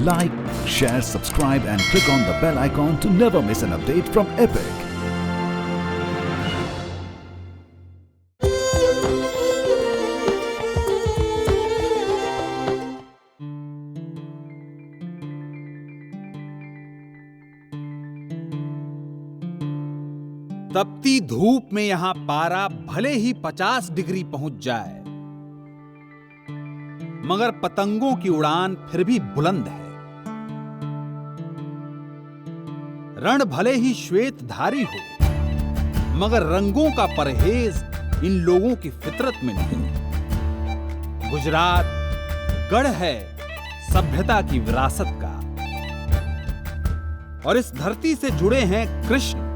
Like, share, subscribe and click on the bell icon to never miss an update from Epic. तपती धूप में यहां पारा भले ही 50 डिग्री पहुंच जाए, मगर पतंगों की उड़ान फिर भी बुलंद है। रण भले ही श्वेतधारी हो, मगर रंगों का परहेज इन लोगों की फितरत में नहीं। गुजरात गढ़ है सभ्यता की विरासत का, और इस धरती से जुड़े हैं कृष्ण,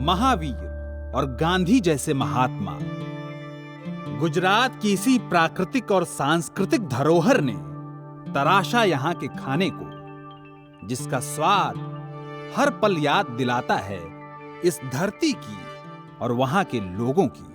महावीर और गांधी जैसे महात्मा। गुजरात की इसी प्राकृतिक और सांस्कृतिक धरोहर ने तराशा यहां के खाने को, जिसका स्वाद हर पल याद दिलाता है इस धरती की और वहां के लोगों की।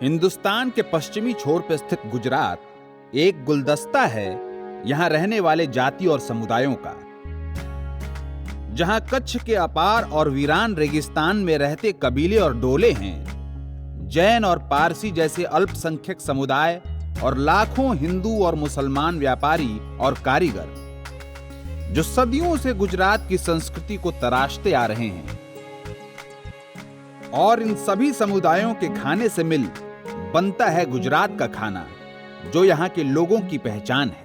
हिंदुस्तान के पश्चिमी छोर पर स्थित गुजरात एक गुलदस्ता है यहां रहने वाले जाति और समुदायों का। जहां कच्छ के अपार और वीरान रेगिस्तान में रहते कबीले और डोले हैं, जैन और पारसी जैसे अल्पसंख्यक समुदाय और लाखों हिंदू और मुसलमान व्यापारी और कारीगर, जो सदियों से गुजरात की संस्कृति को तराशते आ रहे हैं। और इन सभी समुदायों के खाने से मिल बनता है गुजरात का खाना, जो यहाँ के लोगों की पहचान है।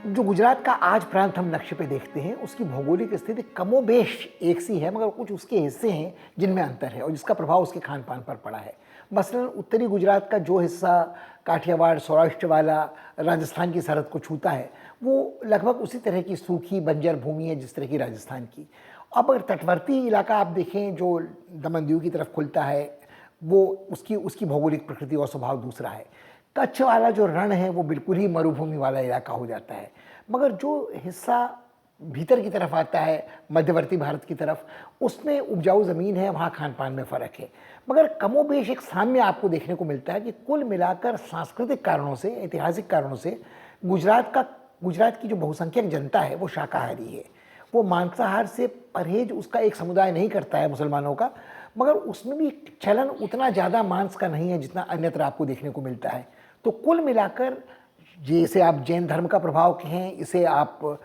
जो गुजरात का आज प्रांत हम नक्शे पे देखते हैं, उसकी भौगोलिक स्थिति कमोबेश एक सी है, मगर कुछ उसके हिस्से हैं जिनमें अंतर है और जिसका प्रभाव उसके खान पान पर पड़ा है। मसलन उत्तरी गुजरात का जो हिस्सा काठियावाड़, सौराष्ट्र वाला राजस्थान की सरहद को छूता है, वो लगभग उसी तरह की सूखी बंजर भूमि है जिस तरह की राजस्थान की। अब अगर तटवर्ती इलाका आप देखें जो दमन दीव की तरफ खुलता है, वो उसकी भौगोलिक प्रकृति और स्वभाव दूसरा है। कच्छ वाला जो रण है वो बिल्कुल ही मरुभूमि वाला इलाका हो जाता है। मगर जो हिस्सा भीतर की तरफ आता है, मध्यवर्ती भारत की तरफ, उसमें उपजाऊ ज़मीन है, वहाँ खान पान में फ़र्क है। मगर कमोबेश एक साम्य आपको देखने को मिलता है कि कुल मिलाकर सांस्कृतिक कारणों से, ऐतिहासिक कारणों से गुजरात की जो बहुसंख्यक जनता है वो शाकाहारी है। वो मांसाहार से परहेज उसका एक समुदाय नहीं करता है मुसलमानों का, मगर उसमें भी चलन उतना ज़्यादा मांस का नहीं है जितना अन्यत्र आपको देखने को मिलता है। तो कुल मिलाकर जैसे आप जैन धर्म का प्रभाव कहें, इसे आप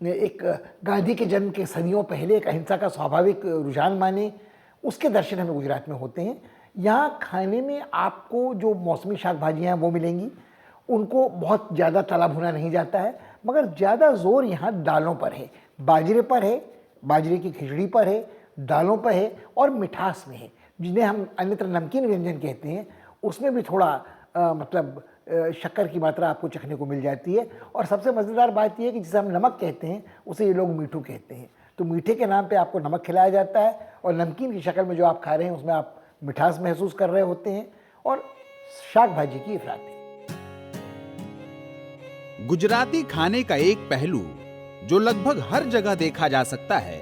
एक गांधी के जन्म के सदियों पहले एक अहिंसा का स्वाभाविक रुझान माने, उसके दर्शन हमें गुजरात में होते हैं। यहाँ खाने में आपको जो मौसमी शाक भाजियाँ हैं वो मिलेंगी, उनको बहुत ज़्यादा तला भुना नहीं जाता है, मगर ज़्यादा जोर यहाँ दालों पर है, बाजरे पर है, बाजरे की खिचड़ी पर है, दालों पर है और मिठास में है, जिन्हें हम अन्यत्र नमकीन व्यंजन कहते हैं। उसमें भी थोड़ा शक्कर की मात्रा आपको चखने को मिल जाती है। और सबसे मज़ेदार बात यह है कि जिसे हम नमक कहते हैं उसे ये लोग मीठू कहते हैं। तो मीठे के नाम पे आपको नमक खिलाया जाता है और नमकीन की शक्ल में जो आप खा रहे हैं उसमें आप मिठास महसूस कर रहे होते हैं और शाक भाजी की अफराती। गुजराती खाने का एक पहलू जो लगभग हर जगह देखा जा सकता है,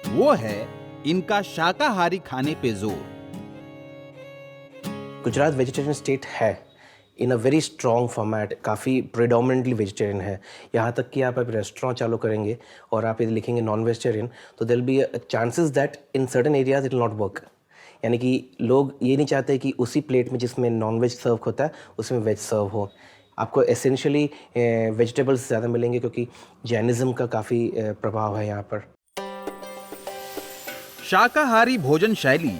वो है इनका शाकाहारी खाने पे जोर। गुजरात वेजिटेरियन स्टेट है इन अ वेरी स्ट्रॉन्ग फॉर्मेट, काफ़ी प्रिडोमिनेटली वेजिटेरियन है। यहाँ तक कि आप अब रेस्टोरेंट चालू करेंगे और आप यदि लिखेंगे नॉन वेजिटेरियन, तो there will be chances that in certain areas it will not work. यानी कि लोग ये नहीं चाहते कि उसी प्लेट में जिसमें नॉन वेज सर्व होता है उसमें वेज सर्व हो। आपको एसेंशियली वेजिटेबल्स ज़्यादा मिलेंगे क्योंकि जैनिज़्म का काफ़ी प्रभाव है यहाँ पर। शाकाहारी भोजन शैली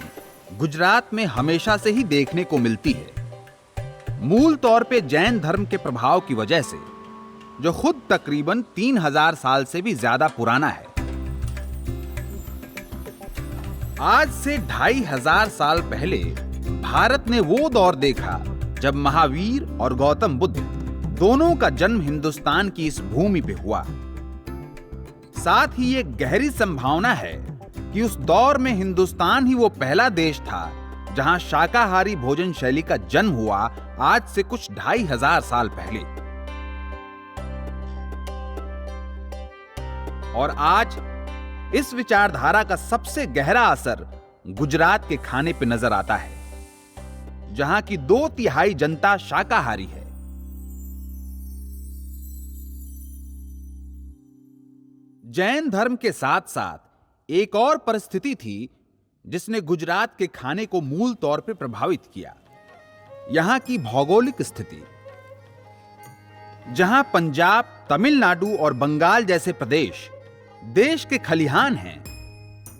गुजरात में हमेशा से ही देखने को मिलती है। मूल तौर पे जैन धर्म के प्रभाव की वजह से, जो खुद तकरीबन 3000 साल से भी ज्यादा पुराना है। आज से 2500 साल पहले भारत ने वो दौर देखा जब महावीर और गौतम बुद्ध दोनों का जन्म हिंदुस्तान की इस भूमि पे हुआ। साथ ही ये गहरी संभावना है कि उस दौर में हिंदुस्तान ही वो पहला देश था जहां शाकाहारी भोजन शैली का जन्म हुआ, आज से कुछ 2500 साल पहले। और आज इस विचारधारा का सबसे गहरा असर गुजरात के खाने पे नजर आता है, जहां की 2/3 जनता शाकाहारी है। जैन धर्म के साथ साथ एक और परिस्थिति थी जिसने गुजरात के खाने को मूल तौर पे प्रभावित किया, यहां की भौगोलिक स्थिति। जहां पंजाब, तमिलनाडु और बंगाल जैसे प्रदेश देश के खलिहान हैं,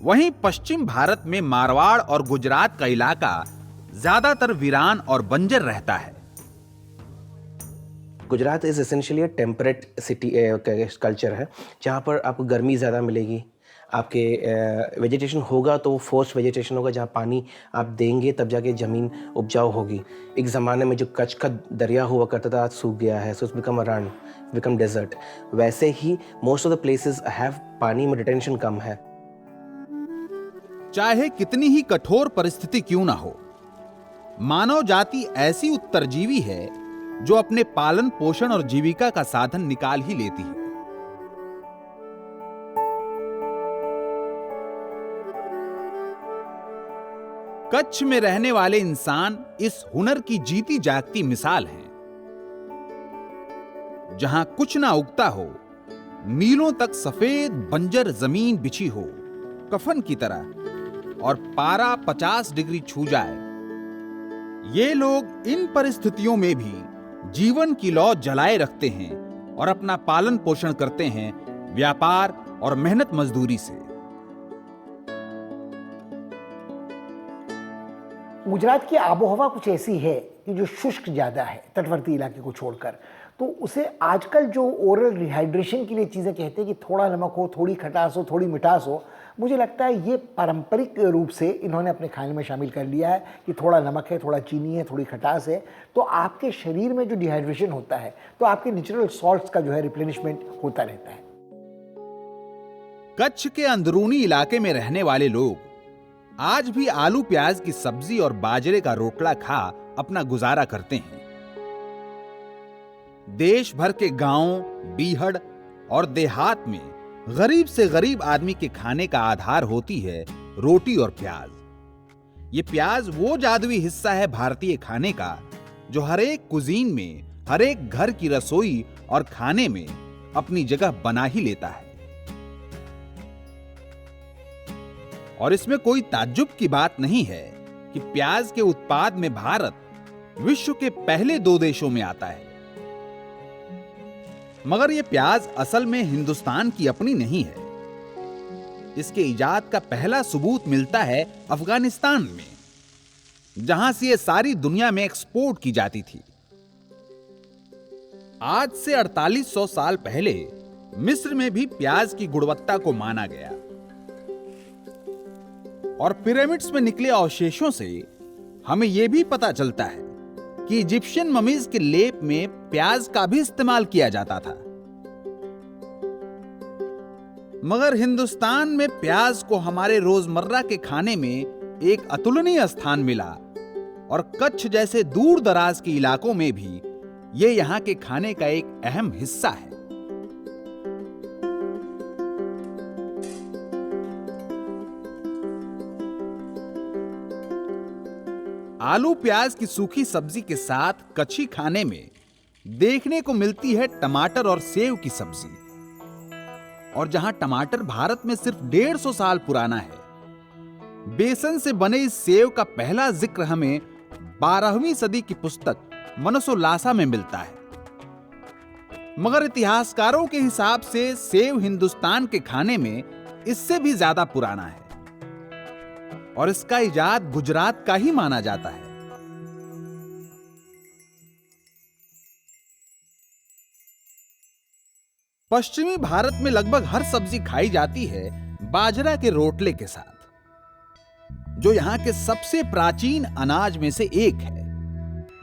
वहीं पश्चिम भारत में मारवाड़ और गुजरात का इलाका ज्यादातर वीरान और बंजर रहता है। Gujarat is essentially temperate city culture है, जहाँ पर आपको गर्मी ज़्यादा मिलेगी। आपके वेजिटेशन होगा तो फोर्स वेजिटेशन होगा, जहाँ पानी आप देंगे तब जाके ज़मीन उपजाऊ होगी। एक ज़माने में जो कच्छ का दरिया हुआ करता था, आज सूख गया है, so it's become a rann, become desert. वैसे ही most of the places have पानी में रिटेंशन कम है। चाहे कितनी ही कठोर परिस्थिति क्यों ना हो, मानव जाति ऐसी उत्तरजीवी है जो अपने पालन पोषण और जीविका का साधन निकाल ही लेती है। कच्छ में रहने वाले इंसान इस हुनर की जीती जागती मिसाल हैं। जहां कुछ ना उगता हो, मीलों तक सफेद बंजर जमीन बिछी हो कफन की तरह, और पारा 50 डिग्री छू जाए, ये लोग इन परिस्थितियों में भी जीवन की लौ जलाए रखते हैं और अपना पालन पोषण करते हैं व्यापार और मेहनत मजदूरी से। गुजरात की आबोहवा कुछ ऐसी है कि जो शुष्क ज़्यादा है तटवर्ती इलाके को छोड़कर, तो उसे आजकल जो ओरल रिहाइड्रेशन के लिए चीज़ें कहते हैं कि थोड़ा नमक हो, थोड़ी खटास हो, थोड़ी मिठास हो, मुझे लगता है ये पारंपरिक रूप से इन्होंने अपने खाने में शामिल कर लिया है कि थोड़ा नमक है, थोड़ा चीनी है, थोड़ी खटास है, तो आपके शरीर में जो डिहाइड्रेशन होता है तो आपके नेचुरल सॉल्ट्स का जो है रिप्लेनिशमेंट होता रहता है। कच्छ के अंदरूनी इलाके में रहने वाले लोग आज भी आलू प्याज की सब्जी और बाजरे का रोटला खा अपना गुजारा करते हैं। देश भर के गांव, बीहड़ और देहात में गरीब से गरीब आदमी के खाने का आधार होती है रोटी और प्याज। ये प्याज वो जादुई हिस्सा है भारतीय खाने का जो हर एक कुजीन में, हर एक घर की रसोई और खाने में अपनी जगह बना ही लेता है। और इसमें कोई ताज्जुब की बात नहीं है कि प्याज के उत्पाद में भारत विश्व के पहले 2 देशों में आता है। मगर यह प्याज असल में हिंदुस्तान की अपनी नहीं है। इसके इजाद का पहला सबूत मिलता है अफगानिस्तान में, जहां से यह सारी दुनिया में एक्सपोर्ट की जाती थी। आज से 4800 साल पहले मिस्र में भी प्याज की गुणवत्ता को माना गया, और पिरामिड्स में निकले अवशेषों से हमें यह भी पता चलता है कि इजिप्शियन ममीज के लेप में प्याज का भी इस्तेमाल किया जाता था। मगर हिंदुस्तान में प्याज को हमारे रोजमर्रा के खाने में एक अतुलनीय स्थान मिला, और कच्छ जैसे दूर दराज के इलाकों में भी यह यहां के खाने का एक अहम हिस्सा है। आलू प्याज की सूखी सब्जी के साथ कच्ची खाने में देखने को मिलती है टमाटर और सेव की सब्जी। और जहां टमाटर भारत में सिर्फ 150 साल पुराना है, बेसन से बने इस सेव का पहला जिक्र हमें 12वीं सदी की पुस्तक मनसोलासा में मिलता है। मगर इतिहासकारों के हिसाब से सेव हिंदुस्तान के खाने में इससे भी ज्यादा पुराना है। और इसका इजाद गुजरात का ही माना जाता है। पश्चिमी भारत में लगभग हर सब्जी खाई जाती है बाजरा के रोटले के साथ, जो यहां के सबसे प्राचीन अनाज में से एक है।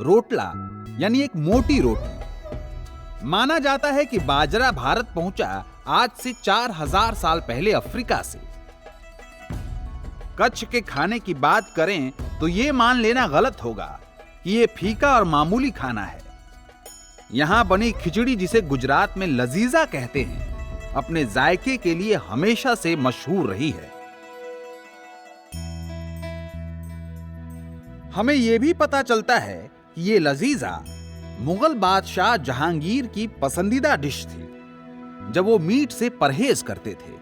रोटला यानी एक मोटी रोटी। माना जाता है कि बाजरा भारत पहुंचा आज से 4000 साल पहले अफ्रीका से। कच्छ के खाने की बात करें तो यह मान लेना गलत होगा कि यह फीका और मामूली खाना है। यहां बनी खिचड़ी, जिसे गुजरात में लजीजा कहते हैं, अपने जायके के लिए हमेशा से मशहूर रही है। हमें यह भी पता चलता है कि यह लजीजा मुगल बादशाह जहांगीर की पसंदीदा डिश थी, जब वो मीट से परहेज करते थे।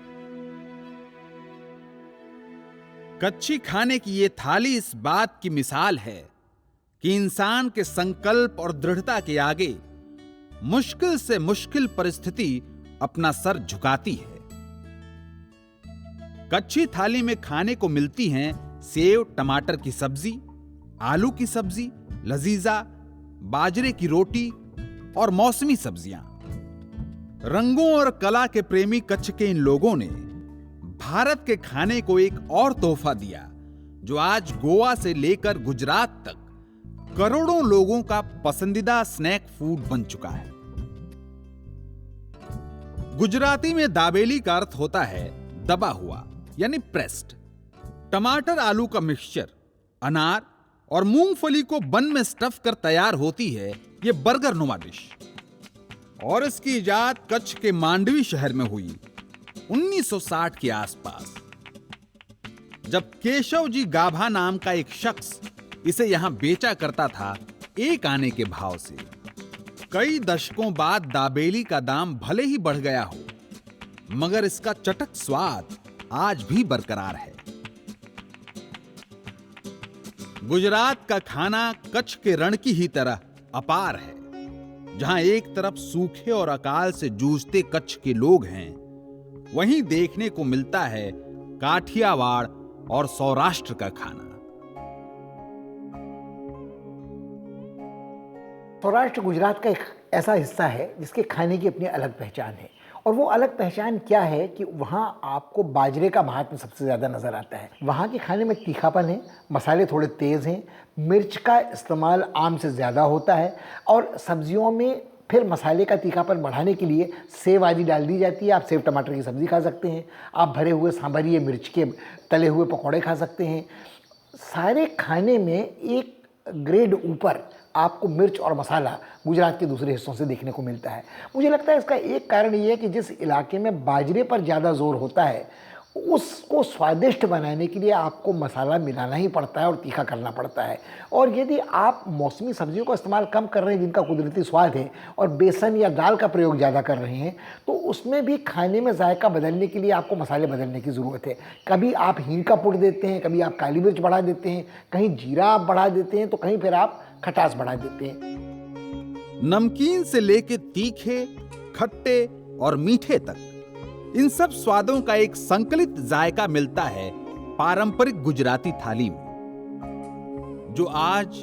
कच्ची खाने की यह थाली इस बात की मिसाल है कि इंसान के संकल्प और दृढ़ता के आगे मुश्किल से मुश्किल परिस्थिति अपना सर झुकाती है। कच्ची थाली में खाने को मिलती हैं सेव टमाटर की सब्जी, आलू की सब्जी, लजीजा, बाजरे की रोटी और मौसमी सब्जियां। रंगों और कला के प्रेमी कच्छ के इन लोगों ने भारत के खाने को एक और तोहफा दिया, जो आज गोवा से लेकर गुजरात तक करोड़ों लोगों का पसंदीदा स्नैक फूड बन चुका है। गुजराती में दाबेली का अर्थ होता है दबा हुआ यानी प्रेस्ड। टमाटर आलू का मिक्सचर, अनार और मूंगफली को बन में स्टफ कर तैयार होती है यह बर्गर नुमा डिश। और इसकी इजाद कच्छ के मांडवी शहर में हुई 1960 के आसपास, जब केशव जी गाभा नाम का एक शख्स इसे यहां बेचा करता था 1 आने के भाव से। कई दशकों बाद दाबेली का दाम भले ही बढ़ गया हो, मगर इसका चटक स्वाद आज भी बरकरार है। गुजरात का खाना कच्छ के रण की ही तरह अपार है, जहां एक तरफ सूखे और अकाल से जूझते कच्छ के लोग हैं, वहीं देखने को मिलता है काठियावाड़ और सौराष्ट्र का खाना। सौराष्ट्र गुजरात का एक ऐसा हिस्सा है जिसके खाने की अपनी अलग पहचान है। और वो अलग पहचान क्या है कि वहाँ आपको बाजरे का महात्म्य सबसे ज़्यादा नज़र आता है। वहाँ के खाने में तीखापन है, मसाले थोड़े तेज़ हैं, मिर्च का इस्तेमाल आम से ज़्यादा होता है, और सब्जियों में फिर मसाले का तीखापन बढ़ाने के लिए सेव आदि डाल दी जाती है। आप सेव टमाटर की सब्ज़ी खा सकते हैं, आप भरे हुए सांभरिए मिर्च के तले हुए पकौड़े खा सकते हैं। सारे खाने में एक ग्रेड ऊपर आपको मिर्च और मसाला गुजरात के दूसरे हिस्सों से देखने को मिलता है। मुझे लगता है इसका एक कारण ये है कि जिस इलाके में बाजरे पर ज़्यादा जोर होता है, उसको स्वादिष्ट बनाने के लिए आपको मसाला मिलाना ही पड़ता है और तीखा करना पड़ता है। और यदि आप मौसमी सब्जियों का इस्तेमाल कम कर रहे हैं जिनका कुदरती स्वाद है, और बेसन या दाल का प्रयोग ज़्यादा कर रहे हैं, तो उसमें भी खाने में जायका बदलने के लिए आपको मसाले बदलने की ज़रूरत है। कभी आप हींग का पुट देते हैं, कभी आप काली मिर्च बढ़ा देते हैं, कहीं जीरा आप बढ़ा देते हैं, तो कहीं फिर आप खटास बढ़ा देते हैं। नमकीन से लेके तीखे, खट्टे और मीठे तक इन सब स्वादों का एक संकलित जायका मिलता है पारंपरिक गुजराती थाली में, जो आज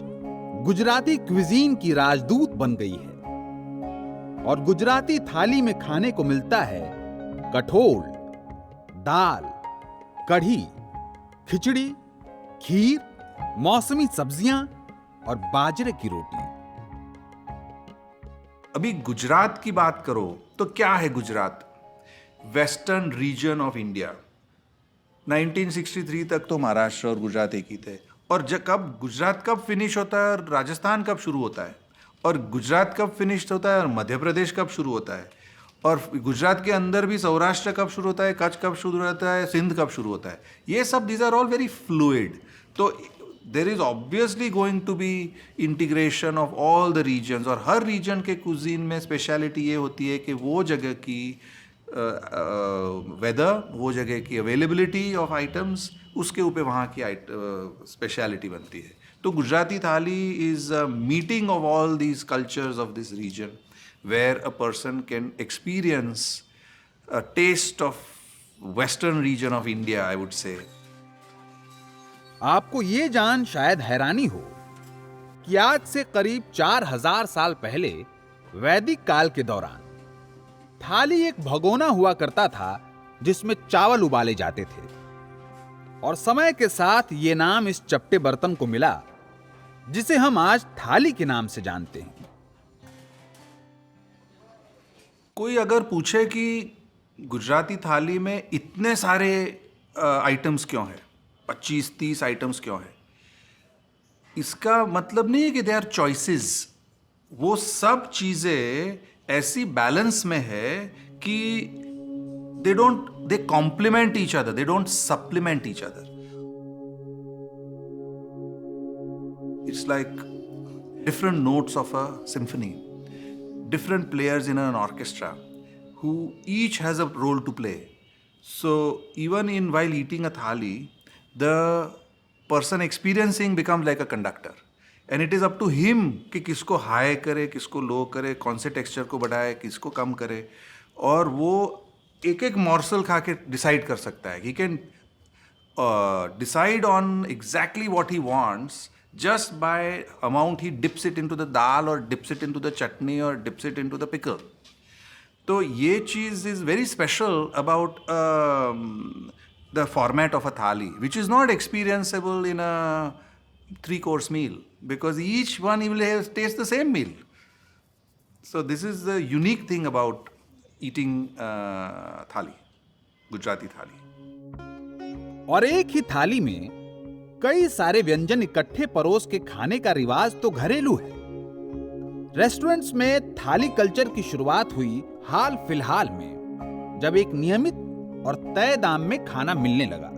गुजराती क्विजीन की राजदूत बन गई है। और गुजराती थाली में खाने को मिलता है कठोल, दाल, कढ़ी, खिचड़ी, खीर, मौसमी सब्जियां और बाजरे की रोटी। अभी गुजरात की बात करो तो क्या है Gujarat? Western region of India. 1963 तक तो महाराष्ट्र और गुजरात एक ही थे, और कब गुजरात कब फिनिश होता है और राजस्थान कब शुरू होता है, और गुजरात कब फिनिश होता है और मध्य प्रदेश कब शुरू होता है, और गुजरात के अंदर भी सौराष्ट्र कब शुरू होता है, कच्छ कब शुरू होता है, सिंध कब शुरू होता है, ये सब these are all very fluid. तो there is obviously going to be integration of all the regions, और हर रीजन के कुजीन में स्पेशलिटी ये होती है कि वो जगह की वेदर, वो जगह की अवेलेबिलिटी ऑफ आइटम्स, उसके ऊपर वहाँ की स्पेशलिटी बनती है। तो Gujarati thali is a meeting of all these cultures of this region, where a person can experience a taste of western region of India, I would say. आपको ये जान शायद हैरानी हो कि आज से करीब 4000 साल पहले वैदिक काल के दौरान थाली एक भगोना हुआ करता था जिसमें चावल उबाले जाते थे, और समय के साथ ये नाम इस चपटे बर्तन को मिला जिसे हम आज थाली के नाम से जानते हैं। कोई अगर पूछे कि गुजराती थाली में इतने सारे आइटम्स क्यों हैं, 25-30 आइटम्स क्यों हैं, इसका मतलब नहीं है कि दे आर चॉइसेस। वो सब चीज़ें ऐसी बैलेंस में है कि they complement each other, they don't supplement each other. It's like different notes of a symphony, different players in an orchestra who each has a role to play. So even in while eating a thali, the person experiencing becomes like a conductor, and it is up to him कि किसको high करे, किसको low करे, कौन से texture को बढ़ाए, किसको कम करे, और वो एक एक morsel खा के decide कर सकता है. He can decide on exactly what he wants just by amount he dips it into the dal or dips it into the chutney or dips it into the pickle. तो ये चीज़ is very special about the format of a thali, which is not experienceable in a 3-course meal, because each one will taste the same meal. So this is the unique thing about eating thali, Gujarati thali. और एक ही थाली में कई सारे व्यंजन इकट्ठे परोस के खाने का रिवाज तो घरेलू है। रेस्टोरेंट्स में थाली कल्चर की शुरुआत हुई हाल फिलहाल में, जब एक नियमित और तय दाम में खाना मिलने लगा।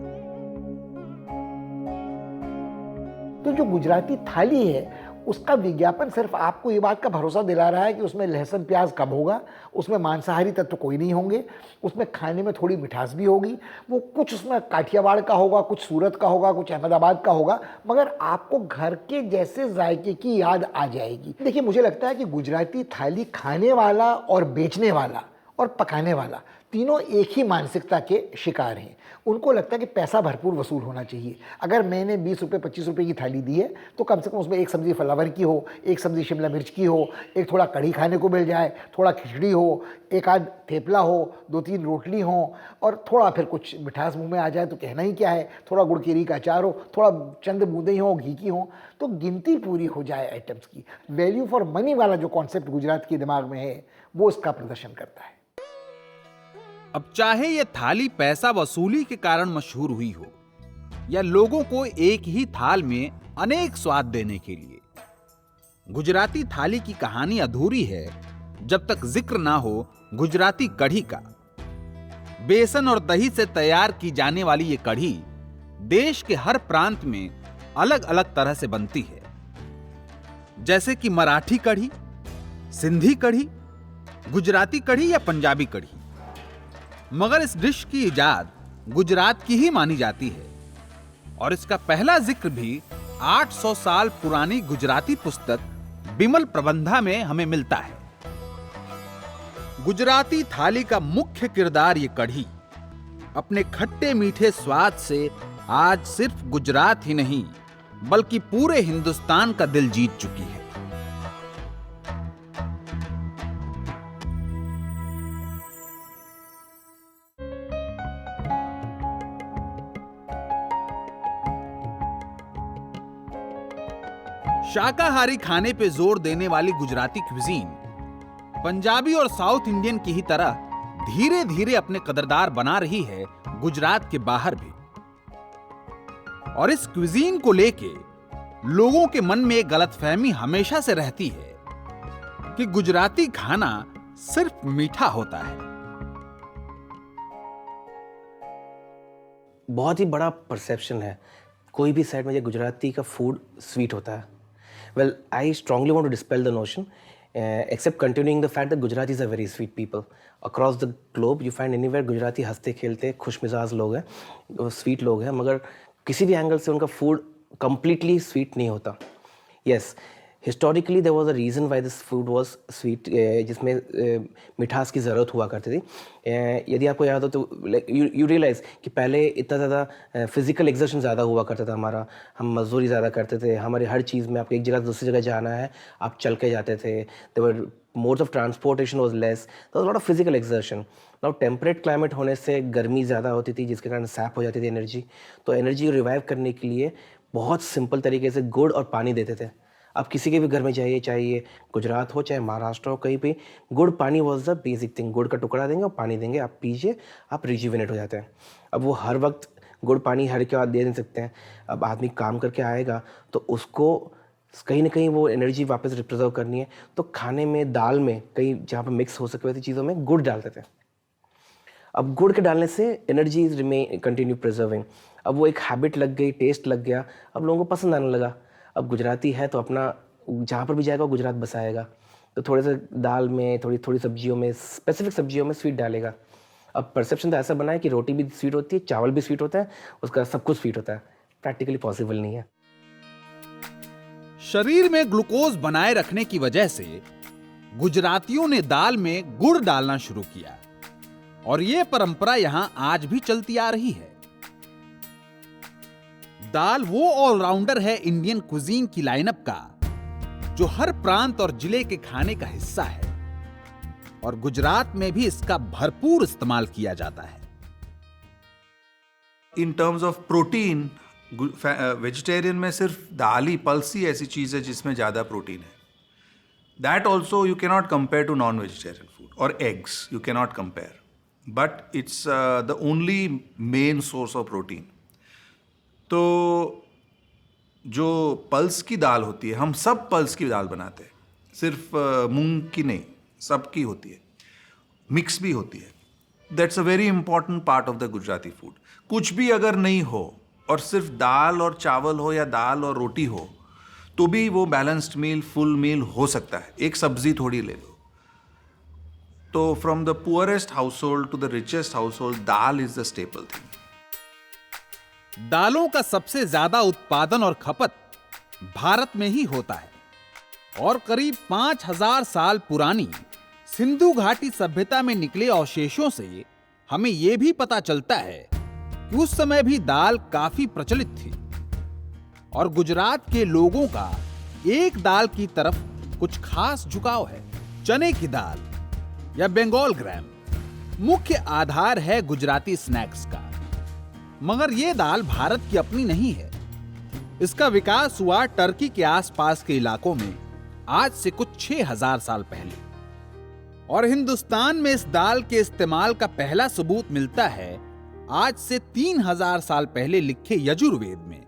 तो जो गुजराती थाली है उसका विज्ञापन सिर्फ आपको ये बात का भरोसा दिला रहा है कि उसमें लहसुन प्याज कम होगा, उसमें मांसाहारी तत्व कोई नहीं होंगे, उसमें खाने में थोड़ी मिठास भी होगी, वो कुछ उसमें काठियावाड़ का होगा, कुछ सूरत का होगा, कुछ अहमदाबाद का होगा, मगर आपको घर के जैसे जायके की याद आ जाएगी। देखिए, मुझे लगता है कि गुजराती थाली खाने वाला और बेचने वाला और पकाने वाला तीनों एक ही मानसिकता के शिकार हैं। उनको लगता है कि पैसा भरपूर वसूल होना चाहिए। अगर मैंने 20 रुपये 25 रुपये की थाली दी है तो कम से कम उसमें एक सब्ज़ी फ्लावर की हो, एक सब्ज़ी शिमला मिर्च की हो, एक थोड़ा कढ़ी खाने को मिल जाए, थोड़ा खिचड़ी हो, एक आध थेपला हो, 2-3 रोटली हो, और थोड़ा फिर कुछ मिठास मुंह में आ जाए तो कहना ही क्या है, थोड़ा गुड़ केरी का अचार हो, थोड़ा चंद बूंदें ही हो घी की हो, तो गिनती पूरी हो जाए आइटम्स की। वैल्यू फॉर मनी वाला जो कॉन्सेप्ट गुजरात के दिमाग में है वो इसका प्रदर्शन करता है। अब चाहे ये थाली पैसा वसूली के कारण मशहूर हुई हो या लोगों को एक ही थाल में अनेक स्वाद देने के लिए, गुजराती थाली की कहानी अधूरी है जब तक जिक्र ना हो गुजराती कढ़ी का। बेसन और दही से तैयार की जाने वाली ये कढ़ी देश के हर प्रांत में अलग अलग तरह से बनती है, जैसे कि मराठी कढ़ी, सिंधी कढ़ी, गुजराती कढ़ी या पंजाबी कढ़ी। मगर इस डिश की इजाद गुजरात की ही मानी जाती है, और इसका पहला जिक्र भी 800 साल पुरानी गुजराती पुस्तक बिमल प्रबंधा में हमें मिलता है। गुजराती थाली का मुख्य किरदार ये कढ़ी अपने खट्टे मीठे स्वाद से आज सिर्फ गुजरात ही नहीं बल्कि पूरे हिंदुस्तान का दिल जीत चुकी है। शाकाहारी खाने पे जोर देने वाली गुजराती क्विजीन पंजाबी और साउथ इंडियन की ही तरह धीरे धीरे अपने कदरदार बना रही है गुजरात के बाहर भी। और इस क्विजीन को लेके लोगों के मन में एक गलतफहमी हमेशा से रहती है कि गुजराती खाना सिर्फ मीठा होता है। बहुत ही बड़ा परसेप्शन है, कोई भी साइड में ये गुजराती का फूड स्वीट होता है। Well, I strongly want to dispel the notion, except continuing the fact that Gujaratis are very sweet people. Across the globe, you find anywhere Gujarati हंसते खेलते खुश मिजाज लोग हैं, स्वीट लोग हैं, मगर किसी भी एंगल से उनका फूड completely स्वीट नहीं होता। Yes, historically there was a reason why this food was sweet, जिसमें मिठास की ज़रूरत हुआ करती थी। यदि आपको याद हो तो लाइक यू रियलाइज़ कि पहले इतना ज़्यादा फिजिकल एक्सर्शन ज़्यादा हुआ करता था हमारा, हम मजदूरी ज़्यादा करते थे, हमारी हर चीज़ में आपको एक जगह से दूसरी जगह जाना है आप चल के जाते थे, there were modes of transportation was less, there was lot of physical exertion. Now temperate climate होने से गर्मी ज़्यादा होती थी जिसके कारण सैप हो जाती थी एनर्जी। तो एनर्जी रिवाइव करने के लिए बहुत सिंपल तरीके से गुड़ और पानी देते थे। आप किसी के भी घर में जाइए, चाहे ये गुजरात हो चाहे महाराष्ट्र हो, कहीं भी गुड़ पानी वॉज द बेसिक थिंग। गुड़ का टुकड़ा देंगे और पानी देंगे, आप पीजिए, आप रिजुविनेट हो जाते हैं। अब वो हर वक्त गुड़ पानी हर के बाद दे नहीं सकते हैं। अब आदमी काम करके आएगा तो उसको कहीं ना कहीं वो एनर्जी वापस रिप्रिजर्व करनी है, तो खाने में, दाल में, कहीं जहाँ पर मिक्स हो सके वैसी चीज़ों में गुड़ डालते थे। अब गुड़ के डालने से energy is remain continue preserving. अब वो एक हैबिट लग गई, टेस्ट लग गया, अब लोगों को पसंद आने लगा। अब गुजराती है तो अपना जहाँ पर भी जाएगा वो गुजरात बसाएगा, तो थोड़े से दाल में, थोड़ी सब्जियों में, स्पेसिफिक सब्जियों में स्वीट डालेगा। अब परसेप्शन तो ऐसा बना है कि रोटी भी स्वीट होती है, चावल भी स्वीट होता है, उसका सब कुछ स्वीट होता है। प्रैक्टिकली पॉसिबल नहीं है। शरीर में ग्लूकोज बनाए रखने की वजह से गुजरातियों ने दाल में गुड़ डालना शुरू किया और यह परंपरा यहां आज भी चलती आ रही है। दाल वो ऑलराउंडर है इंडियन कुजीन की लाइनअप का जो हर प्रांत और जिले के खाने का हिस्सा है और गुजरात में भी इसका भरपूर इस्तेमाल किया जाता है। In terms of protein, vegetarian में सिर्फ दाल ही, पल्स ही ऐसी चीज़ है जिसमें ज़्यादा प्रोटीन है। That also you cannot compare to non vegetarian food और eggs, you cannot compare, but it's the only main source of protein. तो जो पल्स की दाल होती है, हम सब पल्स की दाल बनाते हैं, सिर्फ मूंग की नहीं, सबकी होती है, मिक्स भी होती है। That's a very important part of the Gujarati food. कुछ भी अगर नहीं हो और सिर्फ दाल और चावल हो या दाल और रोटी हो तो भी वो बैलेंस्ड मील, फुल मील हो सकता है। एक सब्जी थोड़ी ले लो। तो from the poorest household to the richest household, dal is the staple thing. दालों का सबसे ज्यादा उत्पादन और खपत भारत में ही होता है और करीब 5000 साल पुरानी सिंधु घाटी सभ्यता में निकले अवशेषों से हमें यह भी पता चलता है कि उस समय भी दाल काफी प्रचलित थी और गुजरात के लोगों का एक दाल की तरफ कुछ खास झुकाव है। चने की दाल या बंगाल ग्राम मुख्य आधार है गुजराती स्नैक्स का, मगर यह दाल भारत की अपनी नहीं है। इसका विकास हुआ टर्की के आसपास के इलाकों में आज से कुछ 6000 साल पहले और हिंदुस्तान में इस दाल के इस्तेमाल का पहला सबूत मिलता है आज से 3000 साल पहले लिखे यजुर्वेद में।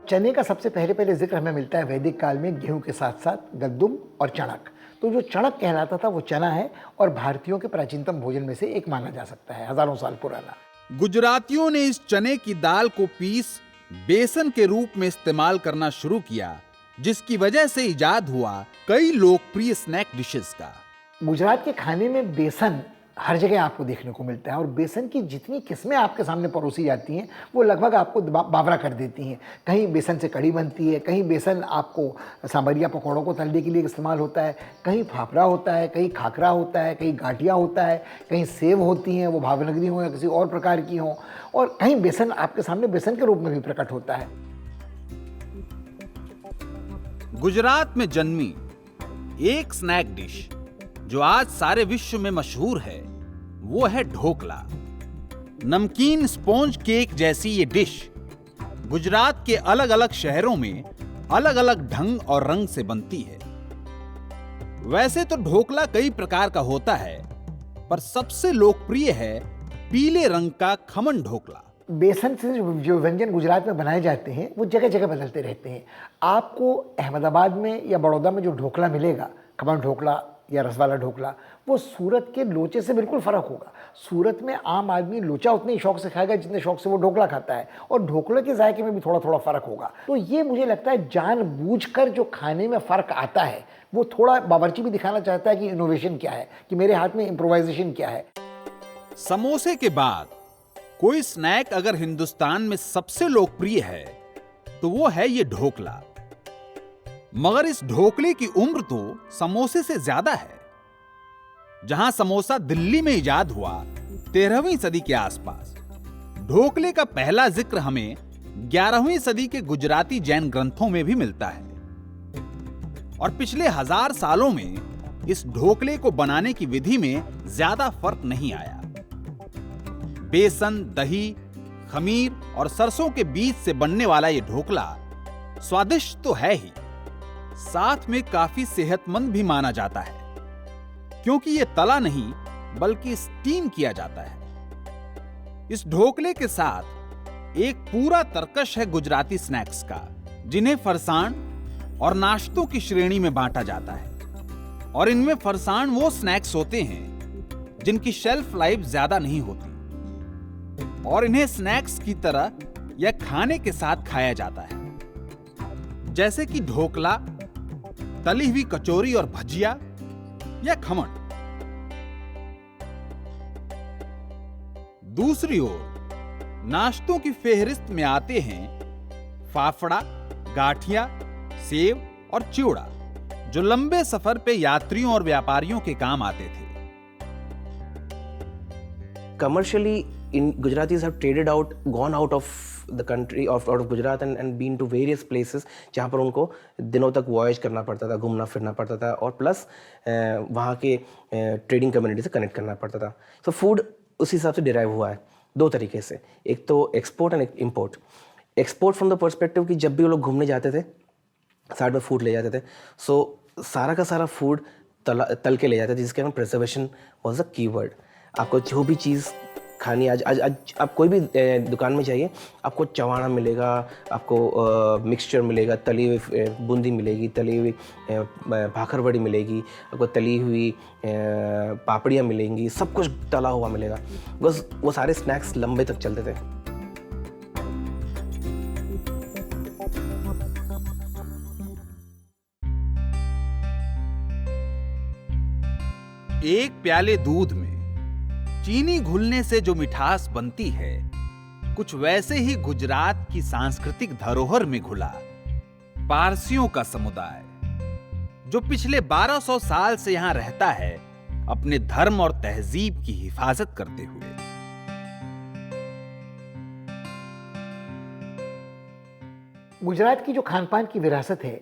चने का सबसे पहले जिक्र हमें मिलता है वैदिक काल में गेहूं के साथ साथ गद्दुम और चणक। तो जो चणक कहलाता था वो चना है और भारतीयों के प्राचीनतम भोजन में से एक माना जा सकता है, हजारों साल पुराना। गुजरातियों ने इस चने की दाल को पीस बेसन के रूप में इस्तेमाल करना शुरू किया, जिसकी वजह से इजाद हुआ कई लोकप्रिय स्नैक डिशेस का। गुजरात के खाने में बेसन हर जगह आपको देखने को मिलता है और बेसन की जितनी किस्में आपके सामने परोसी जाती हैं वो लगभग आपको बावरा कर देती हैं। कहीं बेसन से कढ़ी बनती है, कहीं बेसन आपको सांभरिया पकौड़ों को तलने के लिए इस्तेमाल होता है, कहीं फाफड़ा होता है, कहीं खाकरा होता है, कहीं गाठिया होता है, कहीं सेव होती हैं, वो भावनगरी हो या किसी और प्रकार की हों, और कहीं बेसन आपके सामने बेसन के रूप में भी प्रकट होता है। गुजरात में जन्मी एक स्नैक डिश जो आज सारे विश्व में मशहूर है वो है ढोकला। नमकीन स्पॉन्ज केक जैसी ये डिश गुजरात के अलग अलग शहरों में अलग अलग ढंग और रंग से बनती है। वैसे तो ढोकला कई प्रकार का होता है, पर सबसे लोकप्रिय है पीले रंग का खमन ढोकला। बेसन से जो व्यंजन गुजरात में बनाए जाते हैं वो जगह जगह बदलते रहते हैं। आपको अहमदाबाद में या बड़ौदा में जो ढोकला मिलेगा, खमन ढोकला या रसवाला ढोकला, वो सूरत के लोचे से बिल्कुल फ़र्क होगा। सूरत में आम आदमी लोचा उतने ही शौक से खाएगा जितने शौक से वो ढोकला खाता है, और ढोकले के जायके में भी थोड़ा थोड़ा फ़र्क होगा। तो ये मुझे लगता है जानबूझकर जो खाने में फ़र्क आता है वो थोड़ा बावर्ची भी दिखाना चाहता है कि इनोवेशन क्या है, कि मेरे हाथ में इम्प्रोवाइजेशन क्या है। समोसे के बाद कोई स्नैक अगर हिंदुस्तान में सबसे लोकप्रिय है तो वो है ये ढोकला। मगर इस ढोकले की उम्र तो समोसे से ज्यादा है। जहां समोसा दिल्ली में इजाद हुआ 13वीं सदी के आसपास, ढोकले का पहला जिक्र हमें 11वीं सदी के गुजराती जैन ग्रंथों में भी मिलता है। और पिछले 1000 सालों में इस ढोकले को बनाने की विधि में ज्यादा फर्क नहीं आया। बेसन, दही, खमीर और सरसों के बीज से बनने वाला यह ढोकला स्वादिष्ट तो है ही, साथ में काफी सेहतमंद भी माना जाता है, क्योंकि यह तला नहीं बल्कि स्टीम किया जाता है। इस ढोकले के साथ एक पूरा तर्कश है गुजराती स्नैक्स का, जिन्हें फरसाण और नाश्तों की श्रेणी में बांटा जाता है। और इनमें फरसाण वो स्नैक्स होते हैं जिनकी शेल्फ लाइफ ज्यादा नहीं होती और इन्हें स्नैक्स की तरह या खाने के साथ खाया जाता है, जैसे कि ढोकला, तली हुई कचौरी और भजिया या खमण। दूसरी ओर नाश्तों की फेहरिस्त में आते हैं फाफड़ा, गाठिया, सेव और चिवड़ा, जो लंबे सफर पे यात्रियों और व्यापारियों के काम आते थे। Commercially, Gujaratis have traded out, gone out of the country, out of Gujarat and been to various places जहाँ पर उनको दिनों तक वॉयज करना पड़ता था, घूमना फिरना पड़ता था और प्लस वहाँ के ट्रेडिंग कम्युनिटी से कनेक्ट करना पड़ता था। तो फूड उस हिसाब से डिराइव हुआ है दो तरीके से, एक तो export and import. Export from the perspective कि जब भी वो लोग घूमने जाते थे साथ में फूड ले जाते थे, सो सारा का सारा फूड तल के ले जाते थे, जिसके नाम प्रिजर्वेशन वॉज अ कीवर्ड। आपको जो भी चीज़ खानी आज आप कोई भी दुकान में जाइए, आपको चवाणा मिलेगा, आपको मिक्सचर मिलेगा, तली हुई बूंदी मिलेगी, तली हुई भाखर बड़ी मिलेगी, आपको तली हुई पापड़ियाँ मिलेंगी, सब कुछ तला हुआ मिलेगा। बस वो सारे स्नैक्स लंबे तक चलते थे। एक प्याले दूध में चीनी घुलने से जो मिठास बनती है, कुछ वैसे ही गुजरात की सांस्कृतिक धरोहर में घुला पारसियों का समुदाय, जो पिछले 1200 साल से यहां रहता है, अपने धर्म और तहजीब की हिफाजत करते हुए। गुजरात की जो खान पान की विरासत है,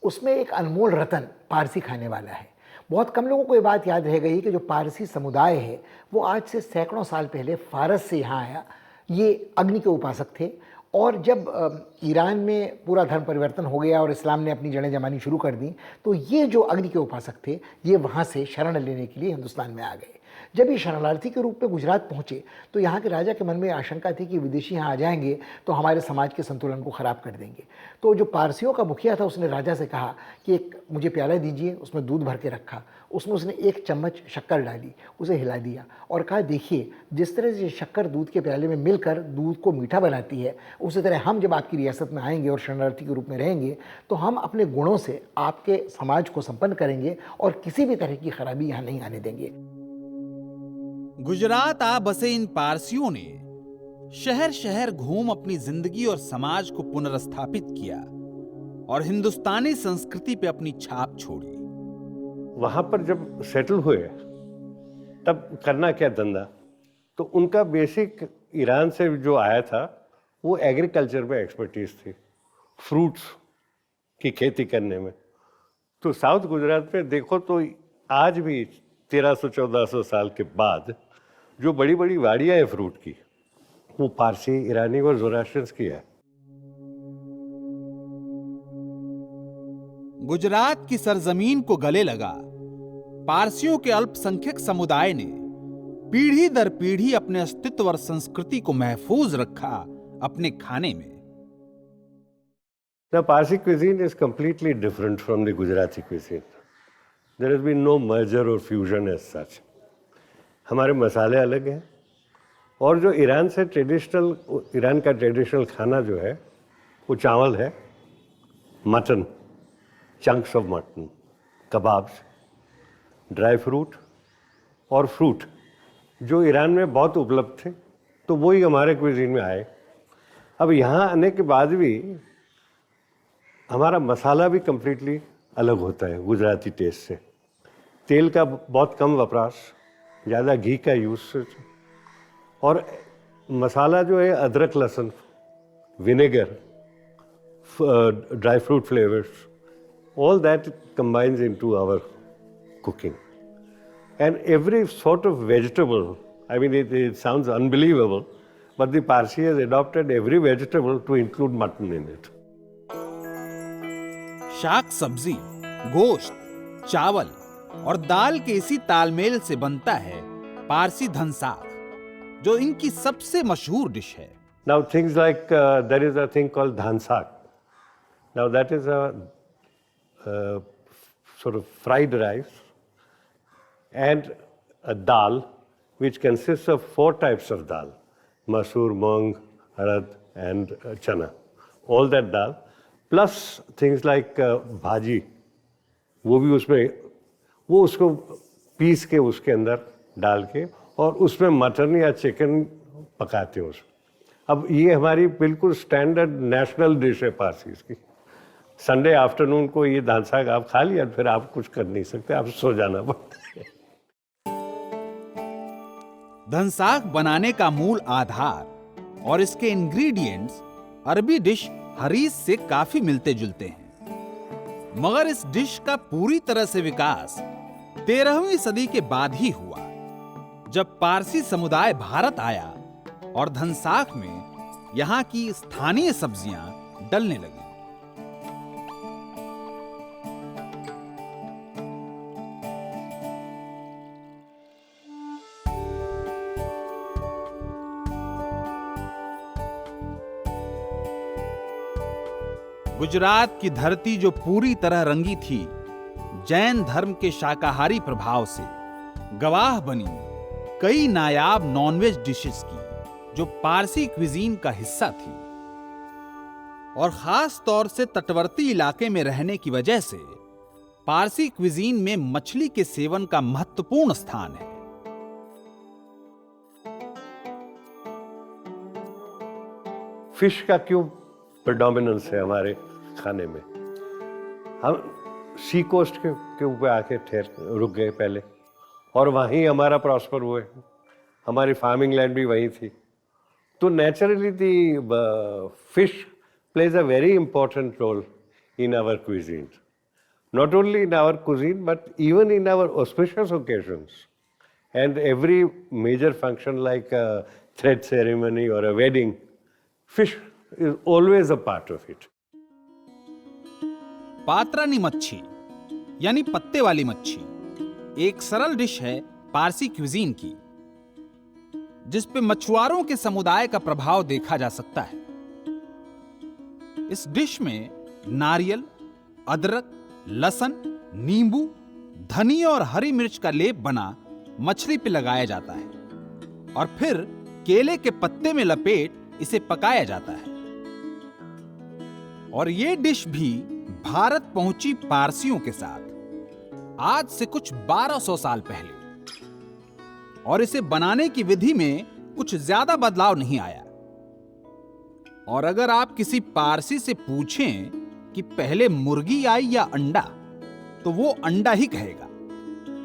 उसमें एक अनमोल रतन पारसी खाने वाला है। बहुत कम लोगों को ये बात याद रह गई कि जो पारसी समुदाय है वो आज से सैकड़ों साल पहले फारस से यहाँ आया। ये अग्नि के उपासक थे और जब ईरान में पूरा धर्म परिवर्तन हो गया और इस्लाम ने अपनी जड़ें जमानी शुरू कर दी, तो ये जो अग्नि के उपासक थे ये वहाँ से शरण लेने के लिए हिंदुस्तान में आ गए। जब ये शरणार्थी के रूप में गुजरात पहुँचे तो यहाँ के राजा के मन में आशंका थी कि विदेशी यहाँ आ जाएंगे तो हमारे समाज के संतुलन को ख़राब कर देंगे। तो जो पारसियों का मुखिया था उसने राजा से कहा कि एक मुझे प्याला दीजिए, उसमें दूध भर के रखा, उसमें उसने 1 चम्मच शक्कर डाली, उसे हिला दिया और कहा देखिए जिस तरह से शक्कर दूध के प्याले में मिलकर दूध को मीठा बनाती है, उसी तरह हम जब आपकी रियासत में आएंगे और शरणार्थी के रूप में रहेंगे तो हम अपने गुणों से आपके समाज को संपन्न करेंगे और किसी भी तरह की खराबी यहाँ नहीं आने देंगे। गुजरात आ बसे इन पारसियों ने शहर शहर घूम अपनी जिंदगी और समाज को पुनर्स्थापित किया और हिंदुस्तानी संस्कृति पे अपनी छाप छोड़ी। वहाँ पर जब सेटल हुए तब करना क्या धंधा, तो उनका बेसिक ईरान से जो आया था वो एग्रीकल्चर में एक्सपर्टीज थी, फ्रूट्स की खेती करने में। तो साउथ गुजरात में देखो तो आज भी 1300-1400 साल के बाद जो बड़ी बड़ी वाड़ियाँ हैं फ्रूट की, वो पारसी, ईरानी और ज़ोरास्ट्रियंस की है। गुजरात की सरजमीन को गले लगा पारसियों के अल्पसंख्यक समुदाय ने पीढ़ी दर पीढ़ी अपने अस्तित्व और संस्कृति को महफूज रखा अपने खाने में। The Parsi cuisine is completely different from the Gujarati cuisine. There has been no merger or fusion as such. हमारे मसाले अलग हैं और जो ईरान का ट्रेडिशनल खाना जो है वो चावल है, mutton, chunks of mutton, kebabs, dry fruit और फ्रूट जो ईरान में बहुत उपलब्ध थे, तो वही हमारे क्विजीन में आए। अब यहाँ आने के बाद भी हमारा मसाला भी कम्प्लीटली अलग होता है गुजराती टेस्ट से। तेल का बहुत कम वपराश, ज़्यादा घी का यूज़, और मसाला जो है अदरक, लहसुन, vinegar, dry fruit flavours, all that combines into our cooking. And every sort of vegetable, I mean, it sounds unbelievable, but the Parsi has adopted every vegetable to include mutton in it. शाक सब्जी, गोश्त, चावल और दाल के इसी तालमेल से बनता है पारसी धनसाग, जो इनकी सबसे मशहूर डिश है। Now things like there is a thing called dhansag. Now that is a sort of fried rice and a dal which consists of 4 types of dal: masoor, mung, harad and chana. All that dal plus things like bhaji, वो भी उसमें, वो उसको piece के उसके अंदर डाल के और उसमें मटन या चिकन पकाते हैं उसमें। अब ये हमारी बिल्कुल स्टैंडर्ड नेशनल डिश है पारसीज की। संडे आफ्टरनून को ये दाल साग आप खा लिया, फिर आप कुछ कर नहीं सकते, आप सो जाना पड़ता है। धनसाग बनाने का मूल आधार और इसके इंग्रेडिएंट्स अरबी डिश हरीस से काफी मिलते जुलते हैं, मगर इस डिश का पूरी तरह से विकास 13वीं सदी के बाद ही हुआ, जब पारसी समुदाय भारत आया और धनसाग में यहाँ की स्थानीय सब्जियां डलने लगी। गुजरात की धरती जो पूरी तरह रंगी थी जैन धर्म के शाकाहारी प्रभाव से, गवाह बनी कई नायाब नॉनवेज डिशेस की जो पारसी क्विजीन का हिस्सा थी, और खास तौर से तटवर्ती इलाके में रहने की वजह से पारसी क्विजीन में मछली के सेवन का महत्वपूर्ण स्थान है। फिश का क्यों प्रेडोमिनेंस है हमारे खाने में? हम सी कोस्ट के ऊपर आके रुक गए पहले, और वहीं हमारा प्रॉस्पर हुए, हमारी फार्मिंग लैंड भी वहीं थी, तो naturally the fish plays a very important role in our cuisine, not only in our cuisine but even in our auspicious occasions, and every major function like a thread ceremony or a wedding, fish is always a part of it. Patrani मच्छी यानी पत्ते वाली मच्छी एक सरल dish है Parsi cuisine की, जिस पे मछुआरों के समुदाय का प्रभाव देखा जा सकता है। इस डिश में नारियल, अदरक, लहसुन, नींबू, धनिया और हरी मिर्च का लेप बना मछली पे लगाया जाता है और फिर केले के पत्ते में लपेट इसे पकाया जाता है। और ये डिश भी भारत पहुंची पारसियों के साथ आज से कुछ 1200 साल पहले, और इसे बनाने की विधि में कुछ ज्यादा बदलाव नहीं आया। और अगर आप किसी पारसी से पूछें कि पहले मुर्गी आई या अंडा, तो वो अंडा ही कहेगा,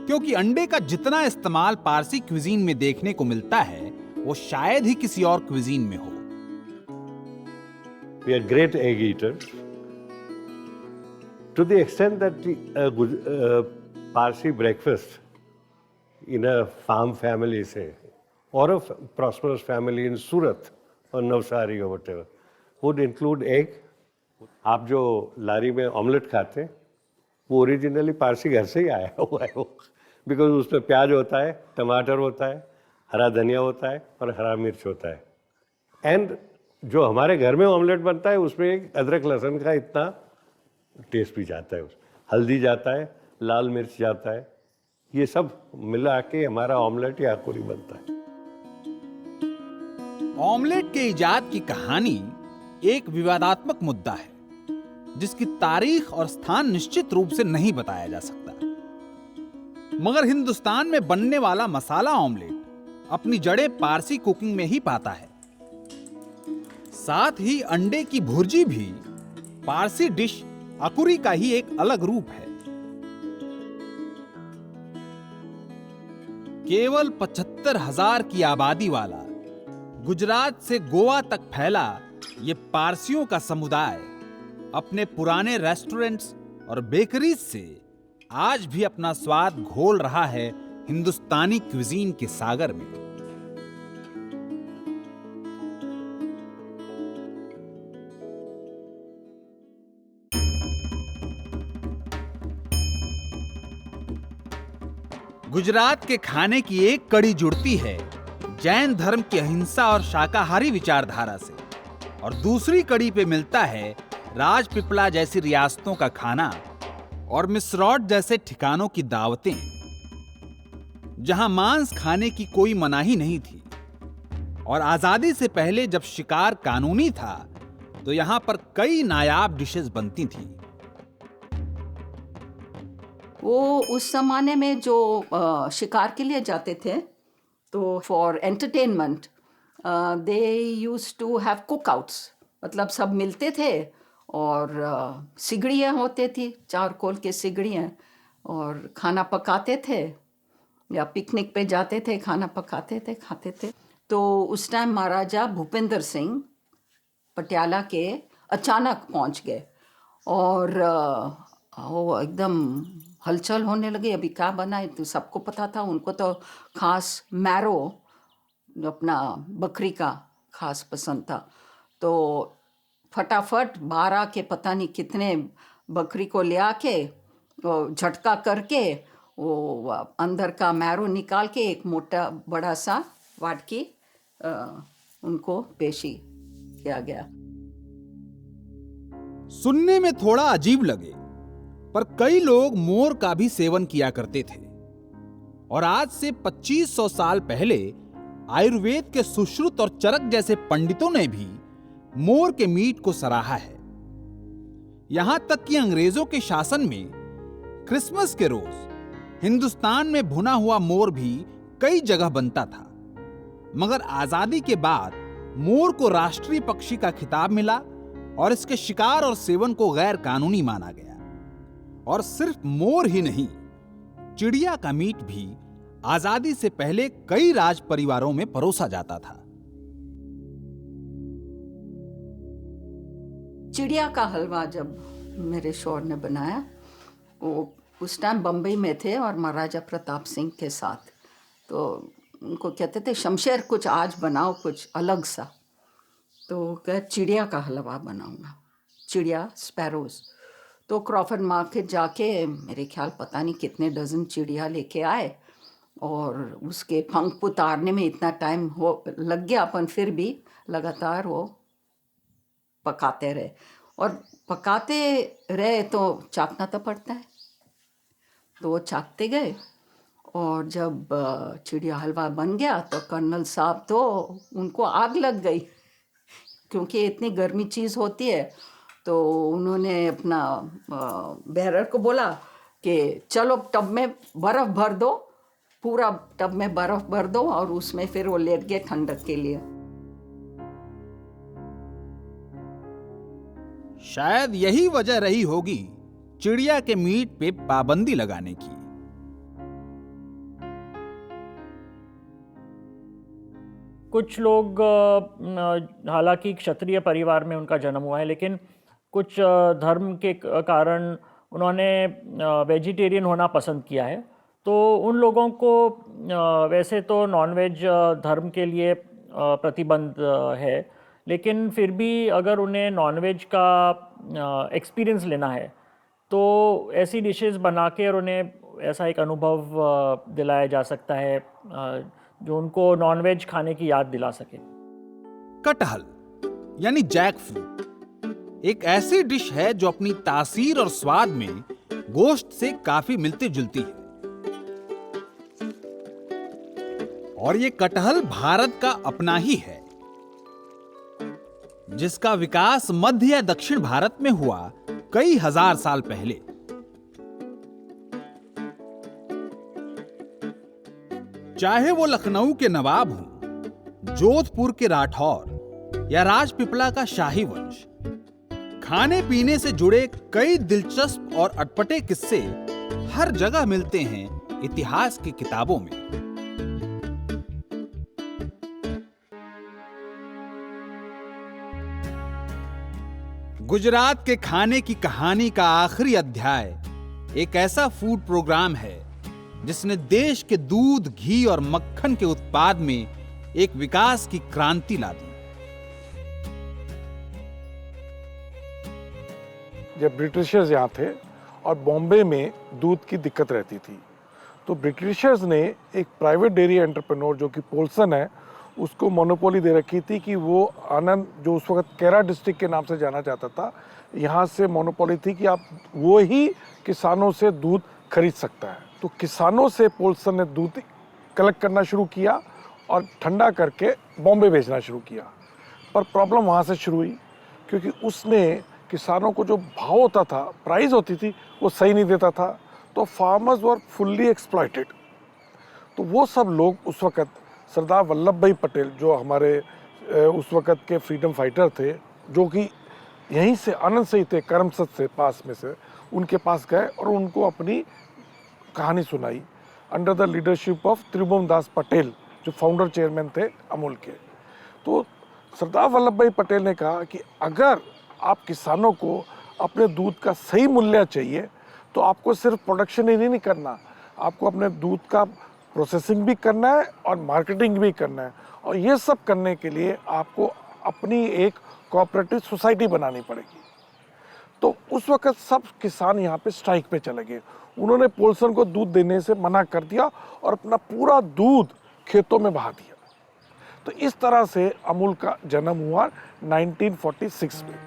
क्योंकि अंडे का जितना इस्तेमाल पारसी क्विजीन में देखने को मिलता है वो शायद ही किसी और क्विजीन में हो। We are great egg eaters to the extent that the Parsi breakfast in a farm family, say, or a prosperous family in Surat or Navsari or whatever, would include egg. आप जो लारी में omelette खाते हैं वो originally Parsi घर से ही आया हुआ है वो, बिकॉज उसमें प्याज होता है, टमाटर होता है, हरा धनिया होता है और हरा मिर्च होता है। एंड जो हमारे घर में ऑमलेट बनता है उसमें एक अदरक लहसुन का इतना टेस्ट भी जाता है, हल्दी जाता है, लाल मिर्च जाता है, ये सब मिला के हमारा ऑमलेट या आकुरी बनता है। ऑमलेट के इजाद की कहानी एक विवादात्मक मुद्दा है जिसकी तारीख और स्थान निश्चित रूप से नहीं बताया जा सकता, मगर हिंदुस्तान में बनने वाला मसाला ऑमलेट अपनी जड़ें पारसी कुकिंग में ही पाता है। साथ ही अंडे की भुर्जी भी पारसी डिश अकुरी का ही एक अलग रूप है। केवल 75,000 की आबादी वाला गुजरात से गोवा तक फैला ये पारसियों का समुदाय अपने पुराने रेस्टोरेंट्स और बेकरीज से आज भी अपना स्वाद घोल रहा है हिंदुस्तानी क्विजीन के सागर में। गुजरात के खाने की एक कड़ी जुड़ती है जैन धर्म की अहिंसा और शाकाहारी विचारधारा से, और दूसरी कड़ी पे मिलता है राजपीपला जैसी रियासतों का खाना और मिसरौट जैसे ठिकानों की दावतें, जहां मांस खाने की कोई मनाही नहीं थी। और आजादी से पहले जब शिकार कानूनी था तो यहां पर कई नायाब डिशेस बनती थी। वो उस जमाने में जो शिकार के लिए जाते थे तो for entertainment they used to have cookouts, मतलब सब मिलते थे और सिगड़ियाँ होती थी, चारकोल के सिगड़ियाँ, और खाना पकाते थे या पिकनिक पे जाते थे, खाना पकाते थे, खाते थे। तो उस टाइम महाराजा भूपेंद्र सिंह पटियाला के अचानक पहुंच गए और वो एकदम हलचल होने लगी, अभी क्या बनाए। तो सबको पता था, उनको तो खास मैरो अपना बकरी का खास पसंद था। तो फटाफट 12 के पता नहीं कितने बकरी को ले आके झटका करके वो अंदर का मैरो निकाल के एक मोटा बड़ा सा वाटकी उनको पेशी किया गया। सुनने में थोड़ा अजीब लगे, पर कई लोग मोर का भी सेवन किया करते थे। और आज से 2500 साल पहले आयुर्वेद के सुश्रुत और चरक जैसे पंडितों ने भी मोर के मीट को सराहा है। यहां तक कि अंग्रेजों के शासन में क्रिसमस के रोज हिंदुस्तान में भुना हुआ मोर भी कई जगह बनता था। मगर आजादी के बाद मोर को राष्ट्रीय पक्षी का खिताब मिला और इसके शिकार और सेवन को गैर कानूनी माना गया। और सिर्फ मोर ही नहीं, चिड़िया का मीट भी आजादी से पहले कई राज परिवारों में परोसा जाता था। चिड़िया का हलवा जब मेरे शौहर ने बनाया, वो उस टाइम बम्बई में थे और महाराजा प्रताप सिंह के साथ, तो उनको कहते थे शमशेर कुछ आज बनाओ, कुछ अलग सा। तो कह चिड़िया का हलवा बनाऊंगा, चिड़िया स्पैरोज। तो क्रॉफर्ड मार्केट जाके मेरे ख्याल पता नहीं कितने डजन चिड़िया लेके आए और उसके पंख उतारने में इतना टाइम लग गया, अपन फिर भी लगातार वो पकाते रहे। और पकाते रहे तो चाकना तो पड़ता है, तो वो चाकते गए। और जब चिड़िया हलवा बन गया तो कर्नल साहब तो उनको आग लग गई, क्योंकि इतनी गर्मी चीज़ होती है। तो उन्होंने अपना बैरर को बोला कि चलो टब में बर्फ़ भर दो, पूरा टब में बर्फ़ भर दो, और उसमें फिर वो लेट गए ठंडक के लिए। शायद यही वजह रही होगी चिड़िया के मीट पे पाबंदी लगाने की। कुछ लोग हालांकि क्षत्रिय परिवार में उनका जन्म हुआ है, लेकिन कुछ धर्म के कारण उन्होंने वेजिटेरियन होना पसंद किया है। तो उन लोगों को वैसे तो नॉनवेज धर्म के लिए प्रतिबंध है, लेकिन फिर भी अगर उन्हें नॉनवेज का एक्सपीरियंस लेना है तो ऐसी डिशेस बना के और उन्हें ऐसा एक अनुभव दिलाया जा सकता है जो उनको नॉनवेज खाने की याद दिला सके। कटहल यानी जैक फ्रूट एक ऐसी डिश है जो अपनी तासीर और स्वाद में गोश्त से काफी मिलती जुलती है। और ये कटहल भारत का अपना ही है, जिसका विकास मध्य या दक्षिण भारत में हुआ कई हजार साल पहले। चाहे वो लखनऊ के नवाब हों, जोधपुर के राठौर या राजपीपला का शाही वंश, खाने पीने से जुड़े कई दिलचस्प और अटपटे किस्से हर जगह मिलते हैं इतिहास की किताबों में। गुजरात के खाने की कहानी का आखिरी अध्याय एक ऐसा फूड प्रोग्राम है जिसने देश के दूध, घी और मक्खन के उत्पाद में एक विकास की क्रांति ला दी। जब ब्रिटिशर्स यहाँ थे और बॉम्बे में दूध की दिक्कत रहती थी, तो ब्रिटिशर्स ने एक प्राइवेट डेयरी एंटरप्रेन्योर जो कि पोल्सन है, उसको मोनोपोली दे रखी थी कि वो आनंद, जो उस वक्त कैरा डिस्ट्रिक्ट के नाम से जाना जाता था, यहाँ से मोनोपोली थी कि आप वो ही किसानों से दूध खरीद सकता है। तो किसानों से पोल्सन ने दूध कलेक्ट करना शुरू किया और ठंडा करके बॉम्बे भेजना शुरू किया। पर प्रॉब्लम वहाँ से शुरू हुई, क्योंकि उसने किसानों को जो भाव होता था, प्राइस होती थी, वो सही नहीं देता था। तो फार्मर्स वर फुल्ली एक्सप्लॉइटेड। तो वो सब लोग उस वक़्त सरदार वल्लभ भाई पटेल, जो हमारे उस वक़्त के फ्रीडम फाइटर थे, जो कि यहीं से आनंद से ही थे, करमसद से पास में से, उनके पास गए और उनको अपनी कहानी सुनाई अंडर द लीडरशिप ऑफ त्रिभुवन दास पटेल, जो फाउंडर चेयरमैन थे अमूल के। तो सरदार वल्लभ भाई पटेल ने कहा कि अगर आप किसानों को अपने दूध का सही मूल्य चाहिए तो आपको सिर्फ प्रोडक्शन ही नहीं करना, आपको अपने दूध का प्रोसेसिंग भी करना है और मार्केटिंग भी करना है। और ये सब करने के लिए आपको अपनी एक कोऑपरेटिव सोसाइटी बनानी पड़ेगी। तो उस वक्त सब किसान यहाँ पे स्ट्राइक पे चले गए। उन्होंने पोल्सन को दूध देने से मना कर दिया और अपना पूरा दूध खेतों में बहा दिया। तो इस तरह से अमूल का जन्म हुआ 1946 में।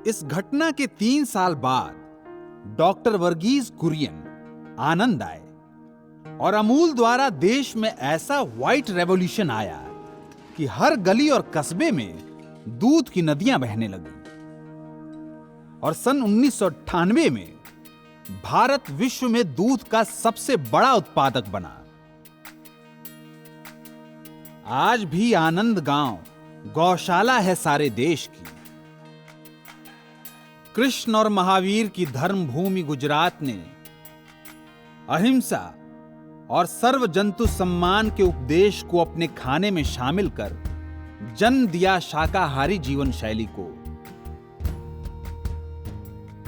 इस घटना के 3 साल बाद डॉक्टर वर्गीज कुरियन आनंद आए और अमूल द्वारा देश में ऐसा व्हाइट रेवोल्यूशन आया कि हर गली और कस्बे में दूध की नदियां बहने लगी। और सन 1998 में भारत विश्व में दूध का सबसे बड़ा उत्पादक बना। आज भी आनंद गांव गौशाला है सारे देश की। कृष्ण और महावीर की धर्म भूमि गुजरात ने अहिंसा और सर्व जंतु सम्मान के उपदेश को अपने खाने में शामिल कर जन्म दिया शाकाहारी जीवन शैली को।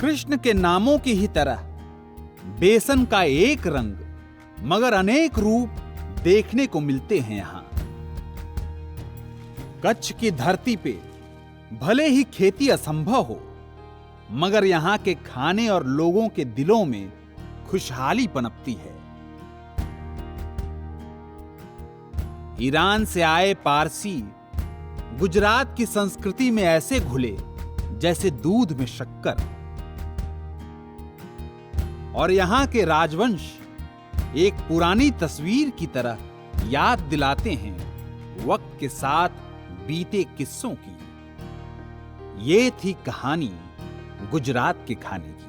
कृष्ण के नामों की ही तरह बेसन का एक रंग मगर अनेक रूप देखने को मिलते हैं यहां। कच्छ की धरती पे भले ही खेती असंभव हो, मगर यहां के खाने और लोगों के दिलों में खुशहाली पनपती है। ईरान से आए पारसी गुजरात की संस्कृति में ऐसे घुले जैसे दूध में शक्कर। और यहां के राजवंश एक पुरानी तस्वीर की तरह याद दिलाते हैं वक्त के साथ बीते किस्सों की। ये थी कहानी गुजरात के खाने की।